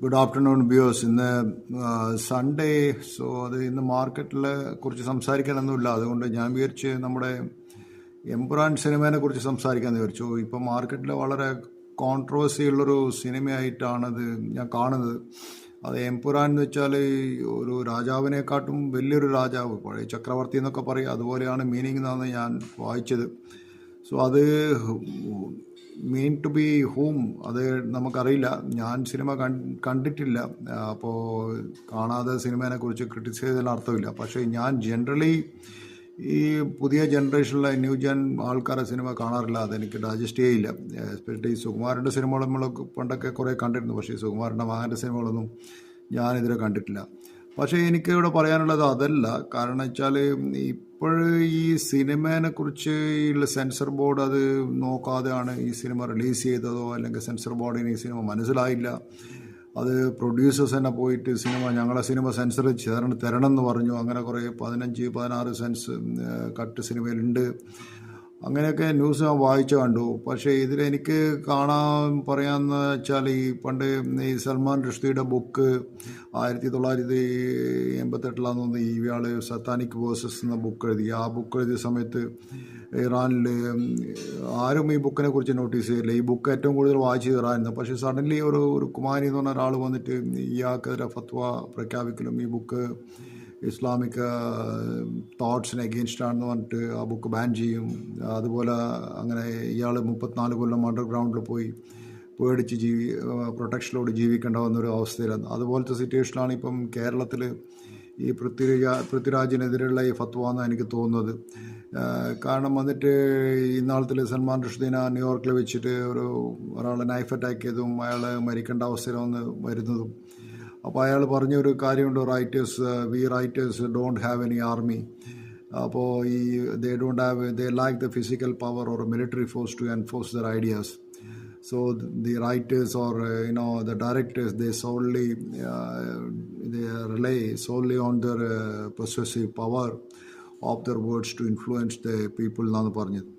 Good afternoon ബിയോസ്. ഇന്ന് Sunday. So അത് ഇന്ന് മാർക്കറ്റിൽ കുറിച്ച് സംസാരിക്കാനൊന്നുമില്ല. അതുകൊണ്ട് ഞാൻ വിചാരിച്ച് നമ്മുടെ എംപുരാൻ സിനിമേനെ കുറിച്ച് സംസാരിക്കാമെന്ന് വിചാരിച്ചു. ഇപ്പം മാർക്കറ്റിൽ വളരെ കോൺട്രവേഴ്സി ഉള്ളൊരു സിനിമയായിട്ടാണത് ഞാൻ കാണുന്നത്. അത് എംപുരാൻ എന്ന് വെച്ചാൽ ഒരു രാജാവിനെക്കാട്ടും വലിയൊരു രാജാവ്, പഴയ ചക്രവർത്തി എന്നൊക്കെ പറയും, അതുപോലെയാണ് മീനിങ് എന്നാണ് ഞാൻ വായിച്ചത്. സോ അത് മീൻ ടു ബി ഹൂം അത് നമുക്കറിയില്ല. ഞാൻ സിനിമ കണ്ടിട്ടില്ല. അപ്പോൾ കാണാതെ സിനിമേനെ കുറിച്ച് ക്രിട്ടിസൈസ് ചെയ്തതിൽ അർത്ഥമില്ല. പക്ഷേ ഞാൻ ജനറലി ഈ പുതിയ ജനറേഷനിലെ ന്യൂ ജൻ ആൾക്കാരുടെ സിനിമ കാണാറില്ല. അതെനിക്ക് ഡൈജസ്റ്റ് ചെയ്യില്ല. എസ്പെഷ്യലി സുകുമാരൻ്റെ സിനിമകൾ നമ്മൾ പണ്ടൊക്കെ കുറേ കണ്ടിരുന്നു. പക്ഷേ സുകുമാരൻ്റെ മകൻ്റെ സിനിമകളൊന്നും ഞാനിതുവരെ കണ്ടിട്ടില്ല. പക്ഷേ എനിക്ക് ഇവിടെ പറയാനുള്ളത് അതല്ല. കാരണം വെച്ചാൽ ഇപ്പോൾ ഈ സിനിമേനെ കുറിച്ച് ഉള്ള സെൻസർ ബോർഡ് അത് നോക്കാതെയാണ് ഈ സിനിമ റിലീസ് ചെയ്തതോ, അല്ലെങ്കിൽ സെൻസർ ബോർഡിന് ഈ സിനിമ മനസ്സിലായില്ല. അത് പ്രൊഡ്യൂസേഴ്സ് തന്നെ പോയിട്ട് ഞങ്ങളെ സിനിമ സെൻസർ തരണം എന്ന് പറഞ്ഞു. അങ്ങനെ കുറേ 15-16 സെൻസ് കട്ട് സിനിമയിലുണ്ട്. അങ്ങനെയൊക്കെ ന്യൂസ് ഞാൻ വായിച്ചു കണ്ടു. പക്ഷേ ഇതിലെനിക്ക് പറയാമെന്ന് വെച്ചാൽ ഈ പണ്ട് ഈ സൽമാൻ റുഷ്ദിയുടെ ബുക്ക് 1988 തോന്നുന്നു ഇയാൾ സത്താനിക് വേഴ്സസ് എന്ന ബുക്ക് എഴുതി. ആ ബുക്ക് എഴുതിയ സമയത്ത് ഇറാനിൽ ആരും ഈ ബുക്കിനെ കുറിച്ച് നോട്ടീസ് ചെയ്തില്ല. ഈ ബുക്ക് ഏറ്റവും കൂടുതൽ വായിച്ചത് ഇറാനായിരുന്നു. പക്ഷേ സഡൻലി ഒരു കുമാരി എന്ന് പറഞ്ഞ ഒരാൾ വന്നിട്ട് ഇയാൾക്കെതിരെ ഫത്വ പ്രഖ്യാപിക്കലും ഈ ബുക്ക് ഇസ്ലാമിക് തോട്ട്സിന് എഗെയിൻസ്റ്റ് ആണെന്ന് പറഞ്ഞിട്ട് ആ ബുക്ക് ബാൻ ചെയ്യും. അതുപോലെ അങ്ങനെ ഇയാൾ 34 കൊല്ലം അണ്ടർഗ്രൗണ്ടിൽ പോയി പേടിച്ച് പ്രൊട്ടക്ഷനിലോട് ജീവിക്കേണ്ട വന്നൊരു അവസ്ഥയിലാണ്. അതുപോലത്തെ സിറ്റുവേഷനിലാണ് ഇപ്പം കേരളത്തിൽ ഈ പൃഥ്വിരാജിനെതിരെയുള്ള ഈ ഫത്വ എന്നാണ് എനിക്ക് തോന്നുന്നത്. കാരണം വന്നിട്ട് ഇന്നാളത്തിൽ സൽമാൻ റുഷ്ദീനെ ന്യൂയോർക്കിൽ വെച്ചിട്ട് ഒരാളെ നൈഫ് അറ്റാക്ക് ചെയ്തതും അയാൾ മരിക്കേണ്ട അവസ്ഥയിലൊന്ന് വരുന്നതും. അപ്പോൾ അയാൾ പറഞ്ഞൊരു കാര്യമുണ്ട്, we writers don't have any army. അപ്പോൾ they lack the physical power or military force to enforce their ideas. So the writers or the directors, they rely solely on their possessive power of their words to influence the people എന്നാണ് പറഞ്ഞത്.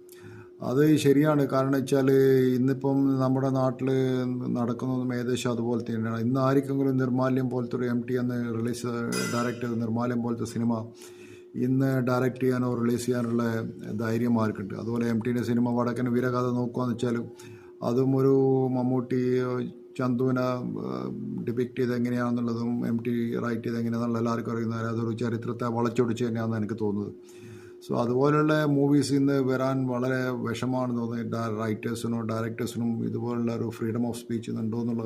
അത് ശരിയാണ്. കാരണം വെച്ചാൽ ഇന്നിപ്പം നമ്മുടെ നാട്ടിൽ നടക്കുന്നതും ഏകദേശം അതുപോലെ തന്നെയാണ്. ഇന്ന് ആർക്കെങ്കിലും നിർമാല്യം പോലത്തെ ഒരു MT എന്ന് ഡയറക്റ്റ് ചെയ്ത നിർമാല്യം പോലത്തെ സിനിമ ഇന്ന് ഡയറക്റ്റ് ചെയ്യാനോ റിലീസ് ചെയ്യാനുള്ള ധൈര്യം ആർക്കുണ്ട്? അതുപോലെ MTൻ്റെ സിനിമ വടക്കൻ വീരഗാഥ നോക്കുകയെന്ന് വെച്ചാലും അതും ഒരു മമ്മൂട്ടി ചന്തുവിനെ ഡിപിക്റ്റ് ചെയ്ത് എങ്ങനെയാണെന്നുള്ളതും MT റൈറ്റ് ചെയ്ത് എങ്ങനെയാണെന്നുള്ള എല്ലാവർക്കും അറിയുന്നത്. അതൊരു ചരിത്രത്തെ വളച്ചൊടിച്ച് തന്നെയാണെന്ന് എനിക്ക് തോന്നുന്നത്. സോ അതുപോലുള്ള മൂവീസ് ഇന്ന് വരാൻ വളരെ വിഷമമാണെന്ന് തോന്നുന്നത്. റൈറ്റേഴ്സിനും ഡയറക്ടേഴ്സിനും ഇതുപോലുള്ള ഒരു ഫ്രീഡം ഓഫ് സ്പീച്ച് ഉണ്ടോ എന്നുള്ള